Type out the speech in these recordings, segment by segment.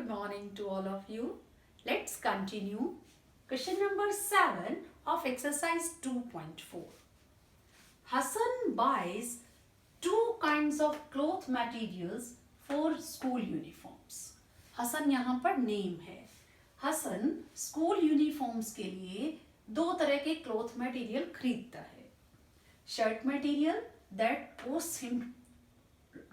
morning to all of you. Let's continue question number 7 of exercise 2.4. Hassan buys two kinds of cloth materials for school uniforms. Hasan यहाँ पर name है. Hasan school uniforms के लिए दो तरह के क्लॉथ मटेरियल खरीदता है. Shirt material that cost him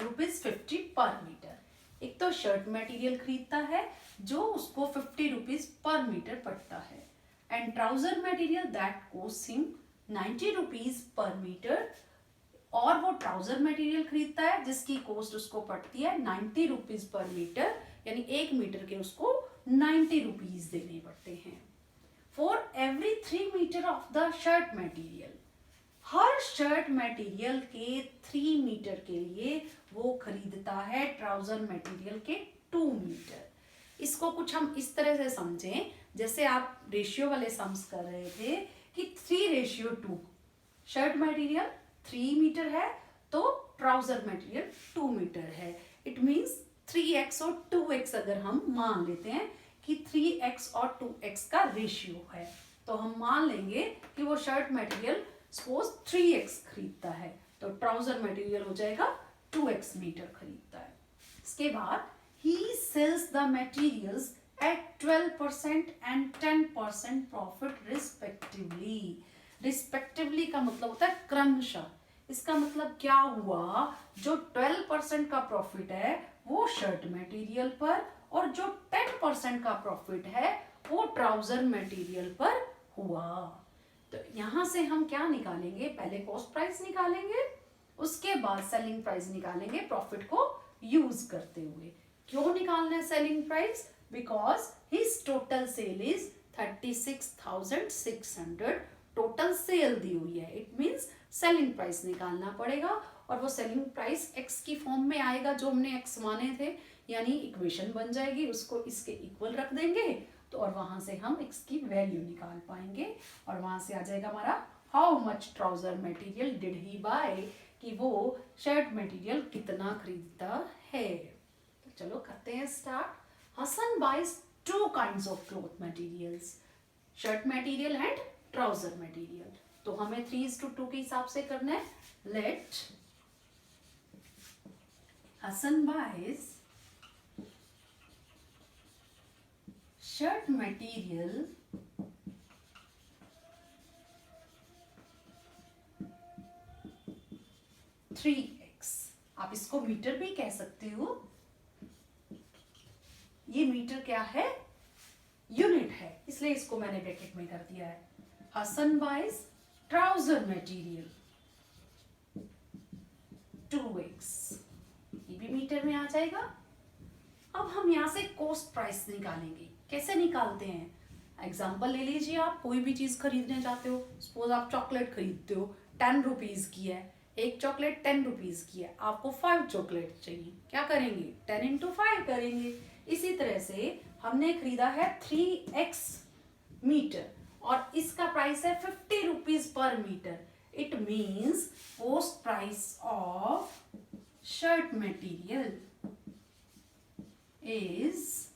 ₹50 पर मीटर. एक तो शर्ट मटेरियल खरीदता है जो उसको 50 रुपीज पर मीटर पड़ता है. And trouser material that cost him 90 rupees per metre. और वो ट्राउजर मटेरियल खरीदता है जिसकी कॉस्ट उसको पड़ती है 90 रुपीज पर मीटर, यानी 1 मीटर के उसको 90 रुपीज देने पड़ते हैं. For every 3 metre of the shirt material, हर शर्ट मटेरियल के 3 मीटर के लिए वो खरीदता है ट्राउजर मटेरियल के 2 मीटर. इसको कुछ हम इस तरह से समझें जैसे आप रेशियो वाले सम्स कर रहे थे कि 3:2. शर्ट मटेरियल 3 मीटर है तो ट्राउजर मटेरियल 2 मीटर है. इट मीन्स 3x और 2x अगर हम मान लेते हैं कि 3x और 2x का रेशियो है तो हम मान लेंगे कि वो शर्ट मटेरियल सपोज 3x खरीदता है तो ट्राउजर मटेरियल हो जाएगा 2x मीटर खरीदता है. इसके बाद he sells the materials at 12% and 10% profit respectively. Respectively का मतलब होता है क्रमशः. इसका मतलब क्या हुआ, जो 12% का प्रॉफिट है वो शर्ट मटेरियल पर और जो 10% का प्रॉफिट है वो ट्राउजर मटेरियल पर हुआ. तो यहाँ से हम क्या निकालेंगे, पहले कॉस्ट प्राइस निकालेंगे उसके बाद सेलिंग प्राइस निकालेंगे प्रॉफिट को यूज करते हुए. क्यों निकालना है selling price? Because his total sale is 36,600. Total sale दी हुई है, इट मीन्स सेलिंग प्राइस निकालना पड़ेगा और वो सेलिंग प्राइस एक्स की फॉर्म में आएगा जो हमने एक्स माने थे, यानी इक्वेशन बन जाएगी, उसको इसके इक्वल रख देंगे तो और वहां से हम एक्स की वैल्यू निकाल पाएंगे और वहां से आ जाएगा हमारा how much trouser material did he buy, कि वो शर्ट मटेरियल कितना खरीदता है. तो चलो करते हैं start. Hasan buys 2 kinds of cloth materials, shirt material and trouser material. तो हमें 3:2 के हिसाब से करना है. Let Hasan buys shirt material 3x. आप इसको मीटर भी कह सकते हो. ये मीटर क्या है, यूनिट है, इसलिए इसको मैंने ब्रैकेट में कर दिया है. Hasan buys trouser material 2x, ये भी मीटर में आ जाएगा. अब हम यहां से कॉस्ट प्राइस निकालेंगे. कैसे निकालते हैं, एग्जांपल ले लीजिए. आप कोई भी चीज खरीदने जाते हो, सपोज आप चॉकलेट खरीदते हो, 10 रुपीज की है, एक चॉकलेट 10 रुपीज की है, आपको 5 चॉकलेट चाहिए. क्या करेंगे, 10 into 5 करेंगे. इसी तरह से हमने खरीदा है 3x मीटर और इसका प्राइस है 50 rupees per metre. It means cost price of shirt material is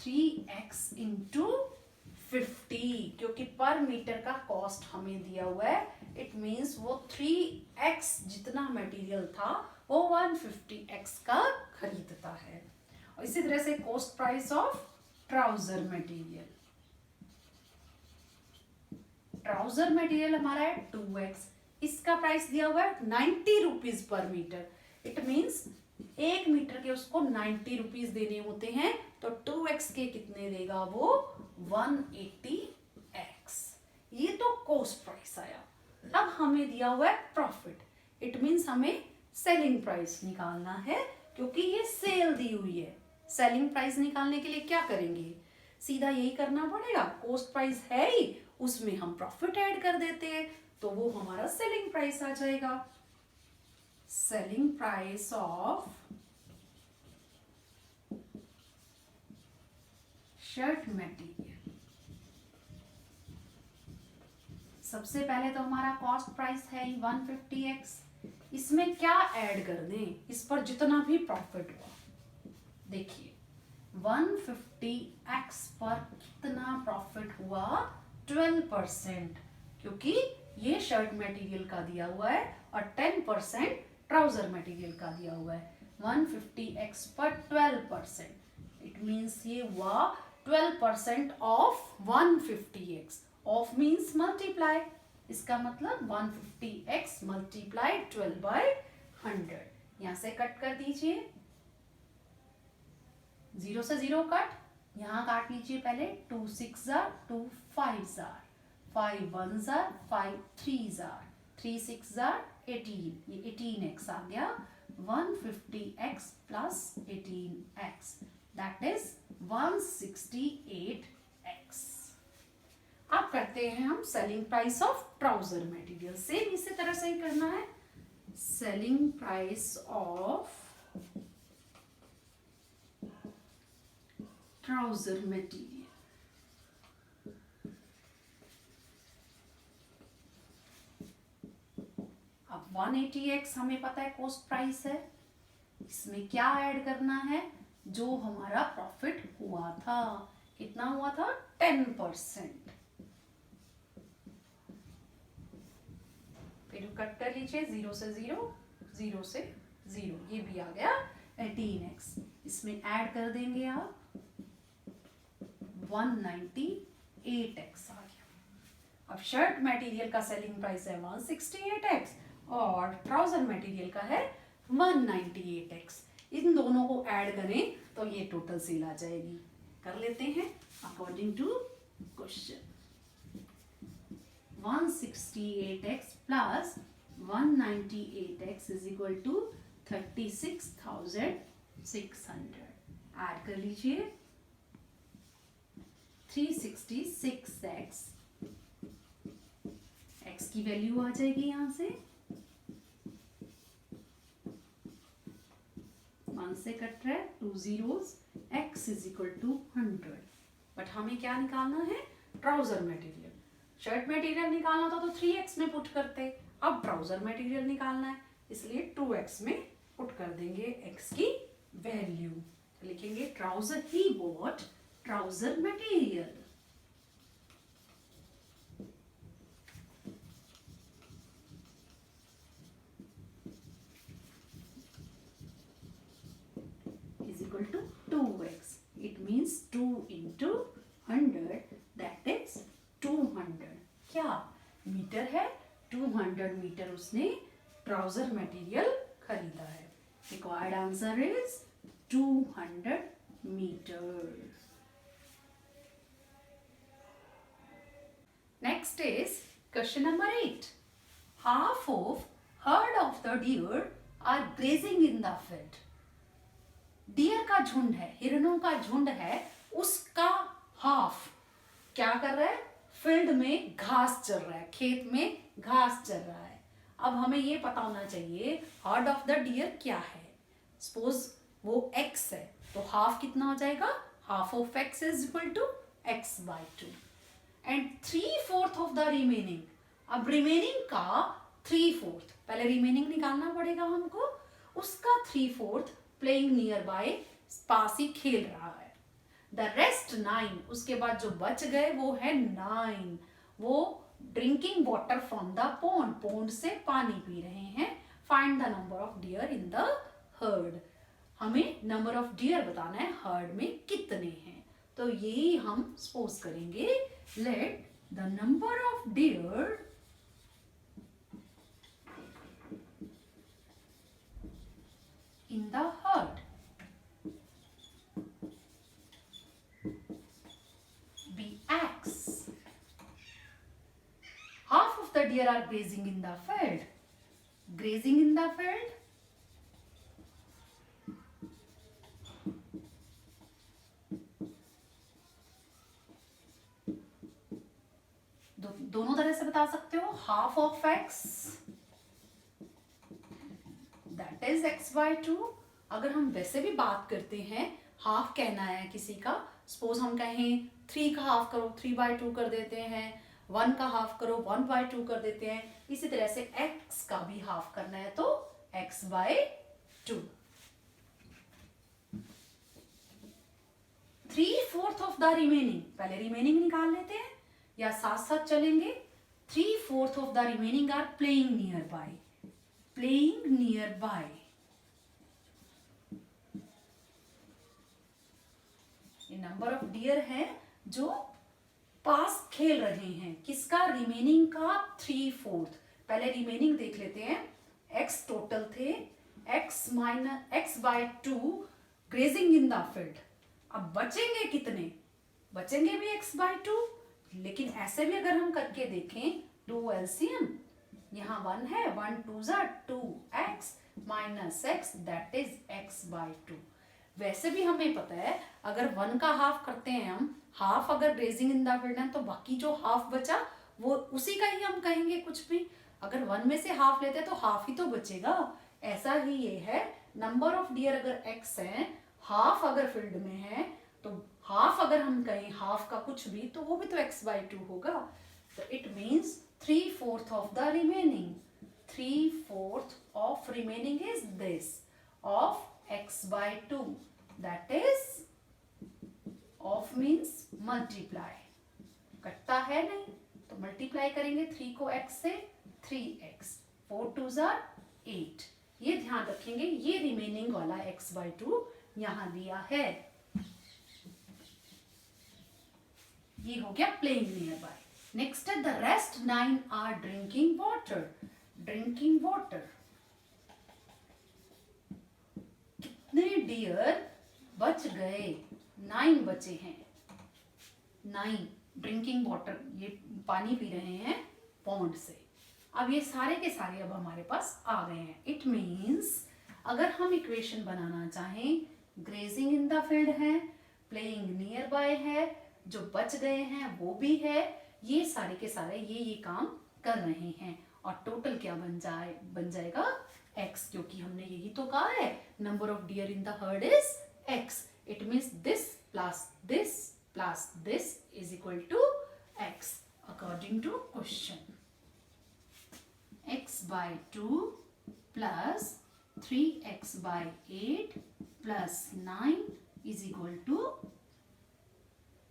3x into 50, क्योंकि पर मीटर का कॉस्ट हमें दिया हुआ है. इट मीन्स वो 3x जितना मटेरियल था वो 150x का खरीदता है. और इसी तरह से cost price of trouser material, trouser material हमारा है 2x, इसका प्राइस दिया हुआ है 90 rupees per metre. It means 1 metre के उसको 90 रुपीज देने होते हैं तो 2x के कितने देगा वो 180x. ये तो कॉस्ट प्राइस आया. अब हमें दिया हुआ है प्रॉफिट. इट मीन्स हमें सेलिंग प्राइस निकालना है क्योंकि ये सेल दी हुई है. सेलिंग प्राइस निकालने के लिए क्या करेंगे, सीधा यही करना पड़ेगा. कॉस्ट प्राइस है ही, उसमें हम प्रॉफिट ऐड कर देते हैं तो वो हमारा सेलिंग प्राइस आ जाएगा. Selling price of shirt material. सबसे पहले तो हमारा कॉस्ट प्राइस है 150x, इसमें क्या ऐड कर दें, इस पर जितना भी प्रॉफिट हुआ, देखिए 150x पर कितना प्रॉफिट हुआ, 12%, क्योंकि ये शर्ट मटेरियल का दिया हुआ है और 10% ट्राउजर मटेरियल का दिया हुआ है। 150x पर 12%, इट मीन्स ये हुआ 12% of 150x। Of means multiply, इसका मतलब 150x मल्टीप्लाई 12/100। यहां से कट कर दीजिए, 0 से 0 कट, यहाँ काट लीजिए पहले, 2 6 jar, 2 5 jar, 5 1 jar, 5 3 jar, 3 6 jar 18, ये 18x आ गया। 150x plus 18x that is 168x। अब करते हैं हम selling price of trouser material. Same इसी तरह से ही करना है। Selling price of trouser material, अब 180x हमें पता है कॉस्ट प्राइस है, इसमें क्या ऐड करना है, जो हमारा प्रॉफिट हुआ था, कितना हुआ था, 10%। फिर कट कर लीजिए, 0 से 0, 0 से 0, ये भी आ गया 18x। इसमें ऐड कर देंगे आप 198x आ गया। अब शर्ट मटेरियल का सेलिंग प्राइस है 168x और ट्राउजर मटेरियल का है 198x। इन दोनों को ऐड करें तो ये टोटल सेल आ जाएगी। कर लेते हैं according to question. 168x plus 198x is equal to 36,600। Add कर लीजिए 366x, x की वैल्यू आ जाएगी यहां से, 1 से कट रहा है, 2 zeros, x is equal to 100। But हमें क्या निकालना है, ट्राउजर मटेरियल। शर्ट मटेरियल निकालना था तो 3x में पुट करते, अब ट्राउजर मटेरियल निकालना है इसलिए 2x में पुट कर देंगे x की वैल्यू। लिखेंगे trouser he bought trouser material. Is equal to 2x, it means 2 into 100 that is 200। क्या मीटर है, 200 मीटर उसने ट्राउजर मटेरियल खरीदा है। Required answer is 200 metre. Next is question number 8. Half of herd of the deer are grazing in the field. Deer का झुंड है, हिरणों का झुंड है, उसका हाफ क्या कर रहा है, फील्ड में घास चर रहा है, खेत में घास चर रहा है। अब हमें ये पता होना चाहिए हर्ड ऑफ द डियर क्या है। सपोज वो x है तो हाफ कितना हो जाएगा, half of x is equal to x/2 and 3/4 of the remaining. अब रिमेनिंग का 3/4, पहले रिमेनिंग निकालना पड़ेगा हमको, उसका 3/4 प्लेइंग नियर बाय, पास ही खेल रहा है। द रेस्ट 9, उसके बाद जो बच गए वो है 9, वो drinking water from the pond, pond से पानी पी रहे हैं। Find the number of deer in the heard, हमें नंबर ऑफ डियर बताना है हर्ड में कितने हैं। तो यही हम सपोज करेंगे, let the number of dear in the herd be x. Half of the deer are grazing in the field. Grazing in the field, दोनों तरह से बता सकते हो। Half of x that is x/2। अगर हम वैसे भी बात करते हैं, हाफ कहना है किसी का, सपोज हम कहें 3 का हाफ करो 3/2 कर देते हैं, 1 का हाफ करो 1/2 कर देते हैं। इसी तरह से x का भी हाफ करना है तो x/2। 3/4 ऑफ द रिमेनिंग, पहले रिमेनिंग निकाल लेते हैं या साथ साथ चलेंगे। 3/4 of the remaining are playing nearby, playing nearby. ये नंबर ऑफ डियर है जो पास खेल रहे हैं। किसका? रिमेनिंग का 3/4। पहले रिमेनिंग देख लेते हैं। x टोटल थे, x/2 grazing in the field. अब बचेंगे कितने? बचेंगे भी x/2, लेकिन ऐसे भी अगर हम करके देखें 2 LCM, यहाँ 1 है, 1 2 2x minus x that is x/2। वैसे भी हमें पता है अगर 1 का हाफ करते हैं हम, हाफ अगर ग्रेजिंग इन द फील्ड है तो बाकी जो हाफ बचा वो उसी का ही हम कहेंगे कुछ भी। अगर 1 में से हाफ लेते हैं तो हाफ ही तो बचेगा। ऐसा ही ये है, नंबर ऑफ डियर अगर x है, हाफ अगर फील्ड में है तो हाफ अगर हम कहें हाफ का कुछ भी तो वो भी तो x/2 होगा। तो it means 3/4 of the remaining, 3/4 of remaining is this of x/2 that is of means multiply. कटता है नहीं तो मल्टीप्लाई करेंगे 3 को x से, 3x, 4 2 8। ये ध्यान रखेंगे, ये रिमेनिंग वाला x/2 यहां दिया है। ये हो गया प्लेइंग नियर बाय। नेक्स्ट है the rest 9 are drinking water, drinking water. कितने डियर बच गए? 9 बचे हैं, 9 ड्रिंकिंग वाटर, ये पानी पी रहे हैं पॉन्ड से। अब ये सारे के सारे अब हमारे पास आ गए हैं। इट मीन्स अगर हम इक्वेशन बनाना चाहें, ग्रेजिंग इन द फील्ड है, प्लेइंग नियर बाय है, जो बच गए हैं वो भी है, ये सारे के सारे ये काम कर रहे हैं। और टोटल क्या बन जाएगा x, क्योंकि हमने यही तो कहा है number of deer in the herd is x। It means this plus this is equal to x according to question. x/2 plus 3x/8 plus 9 is equal to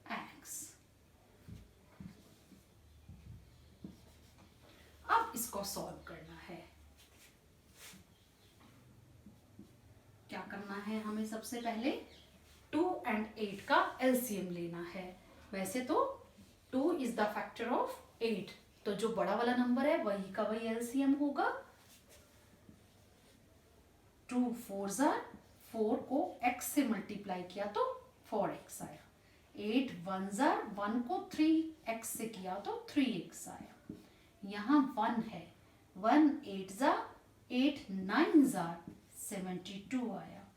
x। अब इसको सॉल्व करना है। क्या करना है हमें? सबसे पहले 2 और 8 का एलसीएम लेना है। वैसे तो 2 इज द फैक्टर ऑफ 8, तो जो बड़ा वाला नंबर है वही का वही एलसीएम होगा। 2 4 4 को x से मल्टीप्लाई किया तो 4x आया। 8 1 1 को 3x से किया तो 3x आया। यहाँ 1 है, 1 8 8 9 72 आया।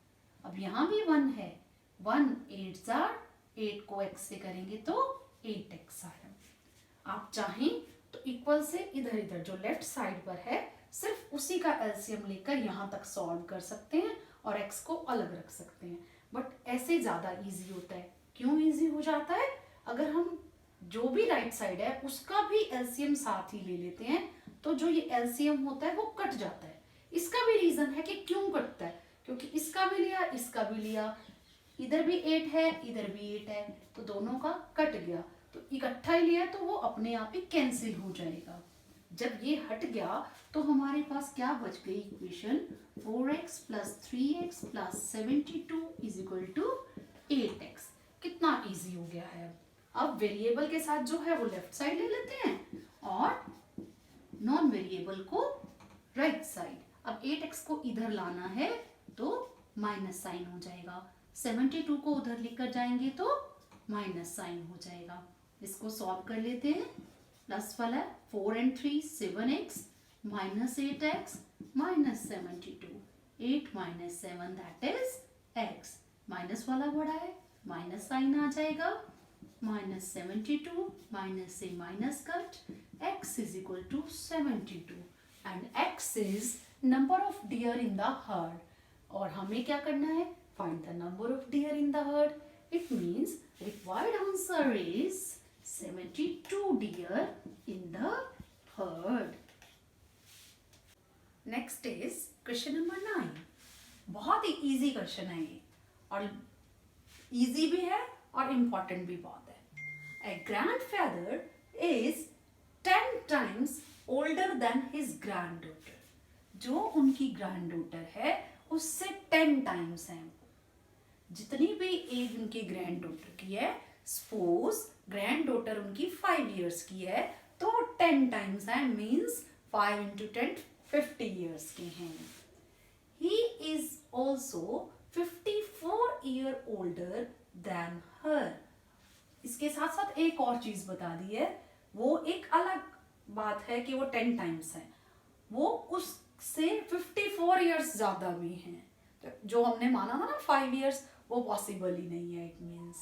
अब यहाँ भी 1 है, 1 8 8 को x से करेंगे तो 8x आया। आप चाहें तो इक्वल से इधर इधर जो लेफ्ट साइड पर है सिर्फ उसी का एलसीएम लेकर यहाँ तक सॉल्व कर सकते हैं और x को अलग रख सकते हैं, बट ऐसे ज़्यादा इजी होता है। क्यों इजी हो जाता है? अगर हम जो भी राइट साइड है उसका भी एलसीएम साथ ही ले लेते हैं तो जो ये एलसीएम होता है वो कट जाता है। इसका भी रीज़न है कि क्यों कटता है, क्योंकि इसका भी लिया इसका भी लिया, इधर भी 8 है इधर भी 8 है, तो दोनों का कट गया, तो इकट्ठा ही लिया तो वो अपने आप ही कैंसिल हो जाएगा। जब ये हट गया तो हमारे पास क्या बच गई equation? 4x plus 3x plus 72 is equal to 8x। कितना इजी हो गया है। अब वेरिएबल के साथ जो है वो लेफ्ट साइड ले लेते हैं और नॉन वेरिएबल को राइट साइड। अब 8x को इधर लाना है तो माइनस साइन हो जाएगा, 72 को उधर लेकर जाएंगे तो माइनस साइन हो जाएगा। इसको सॉल्व कर लेते हैं। प्लस वाला 4 and 3 7x minus 8x minus 72, 8 minus 7 that is x। Minus वाला बड़ा है, माइनस साइन आ जाएगा, माइनस 72 माइनस से minus cut, x is equal to 72 and x is number of deer in the herd. और हमें क्या करना है? Find the number of deer in the herd. It means required answer is 72 deer in the herd. Next is question number 9. बहुत ही easy question है ये, और easy भी है और इम्पोर्टेंट भी बहुत है. ए grandfather is 10 times older than his granddaughter. जो उनकी ग्रैंडडॉटर है उससे 10 टाइम्स है. जितनी भी एज उनकी ग्रैंडडॉटर की है, सपोज ग्रैंडडॉटर उनकी 5 years की है, तो 10 टाइम्स है, मीन्स 5 into 10 50 years के हैं. He is also 54 year older than her. इसके साथ साथ एक और चीज बता दी है, वो एक अलग बात है कि वो 10 टाइम्स है, वो उससे 54 years ज्यादा भी हैं. जो हमने माना था ना 5 years, वो पॉसिबल ही नहीं है. इट मीन्स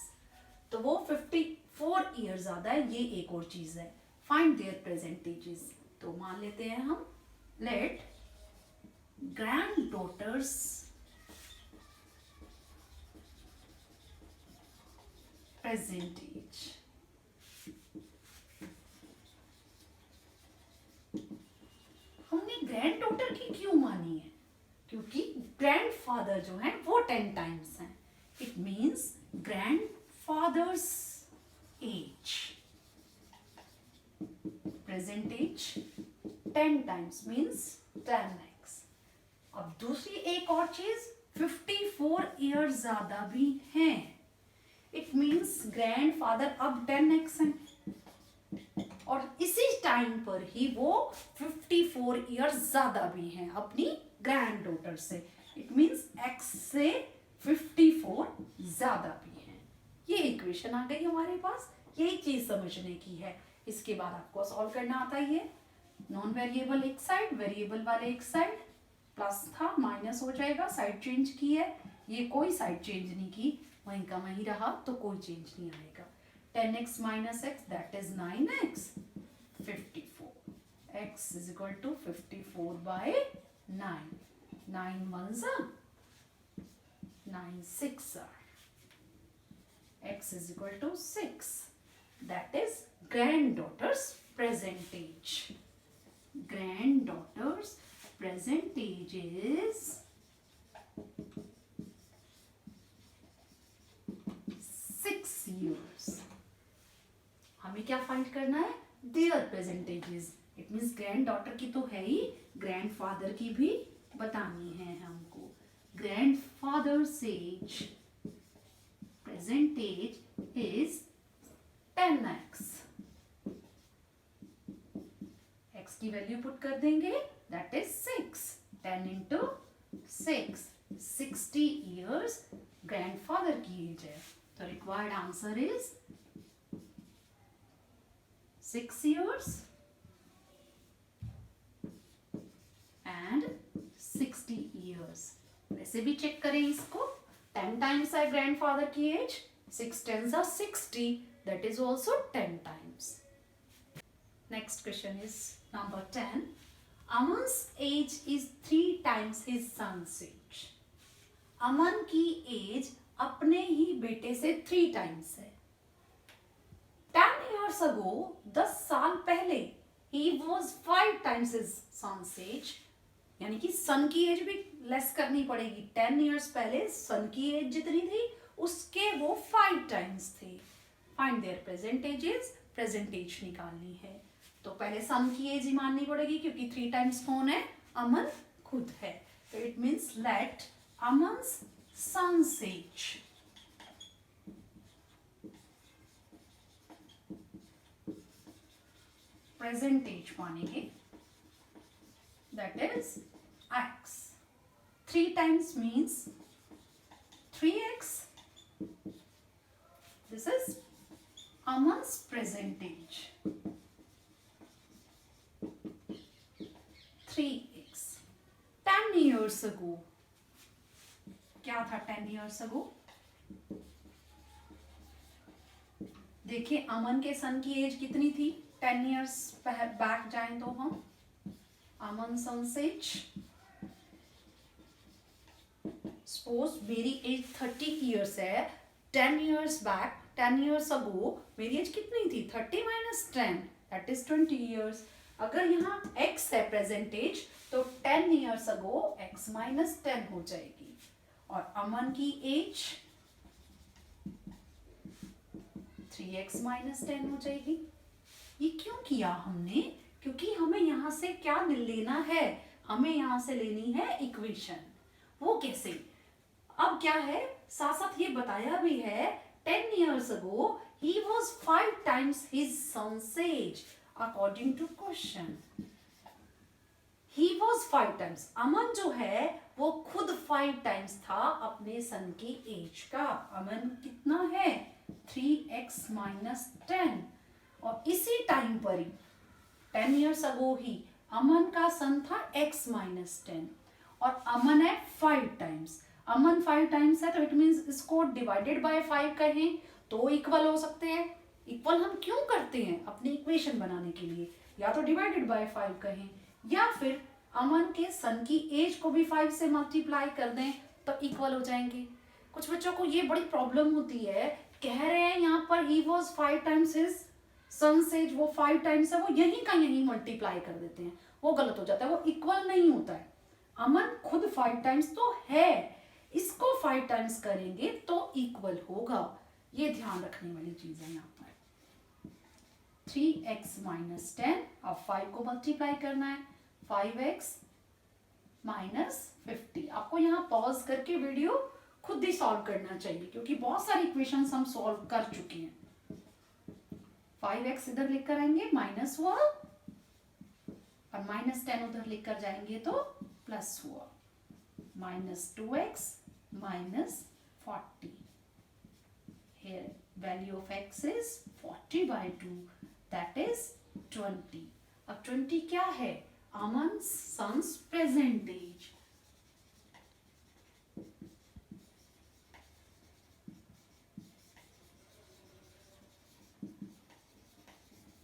तो वो 54 years ज्यादा है. ये एक और चीज है. Find their present ages. तो मान लेते हैं हम, लेट granddaughters percentage. हमने ग्रैंडडॉटर की क्यों मानी है? क्योंकि ग्रैंडफादर जो है वो 10 टाइम्स हैं. It means grandfather's age present age 10 times means 10x. अब दूसरी एक और चीज, 54 years ज्यादा भी हैं. इट मीन्स ग्रैंडफादर अब 10x हैं, और इसी टाइम पर ही वो 54 years ज्यादा भी हैं अपनी ग्रैंडडॉटर से. इट मीन्स x से 54 ज्यादा भी हैं. ये इक्वेशन आ गई हमारे पास. यही चीज समझने की है. इसके बाद आपको सॉल्व करना आता ही है. नॉन वेरिएबल एक साइड, वेरिएबल वाले एक साइड. प्लस था माइनस हो जाएगा, साइड चेंज की है. ये कोई साइड चेंज नहीं की, वहीं का वहीं रहा, तो कोई चेंज नहीं आएगा. 10x minus x, that is 9x. 54. x is equal to 54 by 9. 9 ones are 9 6 are. X is equal to 6. That is granddaughter's present age. Granddaughter's present age is 6 years. हमें क्या फाइंड करना है? Their present ages. It means granddaughter की तो है ही, grandfather की भी बतानी है हमको. Grandfather's age present age is 10x. x की वैल्यू पुट कर देंगे, that is 6. 10 into 6, 60 years grandfather की एज है. तो required answer is 6 years and 60 years. वैसे भी चेक करें इसको. 10 times है ग्रैंडफादर की as, 6 10s are 60. That is also 10 times. Next question is number 10. Aman's age is 3 times his son's age. अमन की एज अपने ही बेटे से 3 times है. 10 years ago, 10 साल पहले, he was 5 times his son's age. यानी कि सन की एज भी लेस करनी पड़ेगी. 10 years पहले सन की एज जितनी थी, उसके वो 5 times थे. Find their present ages. Present age निकालनी है, तो पहले सन की एज ही माननी पड़ेगी, क्योंकि 3 times कौन है? अमन खुद है. तो it means let Aman's son's age present age मानेंगे, that is x. 3 times means 3x. This is Aman's present age. 3x. 10 years ago. क्या था 10 years ago? देखिए अमन के सन की एज कितनी थी? 10 years बैक जाएं तो हम, अमन सन्स एज, सपोज मेरी एज 30 years है. 10 years बैक, 10 years ago मेरी एज कितनी थी? 30 minus 10, that is 20 years. अगर यहाँ x है प्रेजेंट एज तो 10 years ago x माइनस 10 हो जाएगी। और अमन की एज 3x माइनस 10 हो जाएगी। ये क्यों किया हमने? क्योंकि हमें यहाँ से क्या लेना है, हमें यहाँ से लेनी है इक्वेशन। वो कैसे? अब क्या है, साथ साथ ये बताया भी है 10 years ago he was 5 times his son's age according to question. He was 5 times. अमन जो है वो खुद 5 times था अपने सन की एज का। अमन कितना है? 3x minus 10। और इसी टाइम पर ही 10 years ago ही अमन का सन था x माइनस 10 और अमन है 5 टाइम्स। अमन 5 टाइम्स है तो इट मीन्स इसको डिवाइडेड बाय 5 कहें तो इक्वल हो सकते हैं। इक्वल हम क्यों करते हैं? अपनी इक्वेशन बनाने के लिए। या तो डिवाइडेड बाय 5 कहें या फिर अमन के सन की एज को भी 5 से मल्टीप्लाई कर दें तो इक्वल हो जाएंगे। कुछ बच्चों को ये बड़ी प्रॉब्लम होती है, कह रहे हैं यहाँ पर he was 5 times his son's age, वो 5 टाइम्स है, वो यहीं का यहीं मल्टीप्लाई कर देते हैं, वो गलत हो जाता है, वो इक्वल नहीं होता है। अमन खुद 5 टाइम्स तो है, इसको 5 टाइम्स करेंगे तो इक्वल होगा। ये ध्यान रखने वाली चीज है यहाँ पर। 3x माइनस 10, अब 5 को मल्टीप्लाई करना है, 5x माइनस 50। आपको यहाँ पॉज करके वीडियो खुद ही सॉल्व करना चाहिए क्योंकि बहुत सारी इक्वेशंस हम सॉल्व कर चुके हैं। 5x इधर लेकर आएंगे माइनस हुआ और माइनस 10 उधर लेकर जाएंगे तो प्लस हुआ, minus 2x minus 40। Here value of x is 40 by 2, that is 20. अब 20 क्या है? Aman son's present age.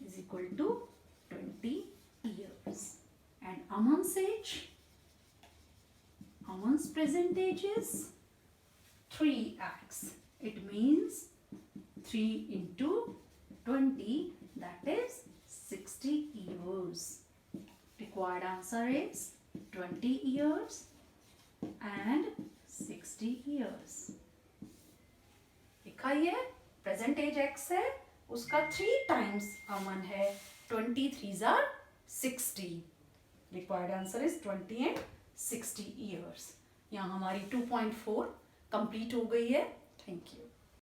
is equal to 20 years and Aman's age, Aman's present age is 3x. It means 3 into 20, that is 60 years. Required answer is 20 years and 60 years. लिखा ही है, present as x है, उसका 3 times अमन है, 23 are 60. Required answer is 20 and 60 years. यहाँ हमारी 2.4 complete हो गई है। Thank you.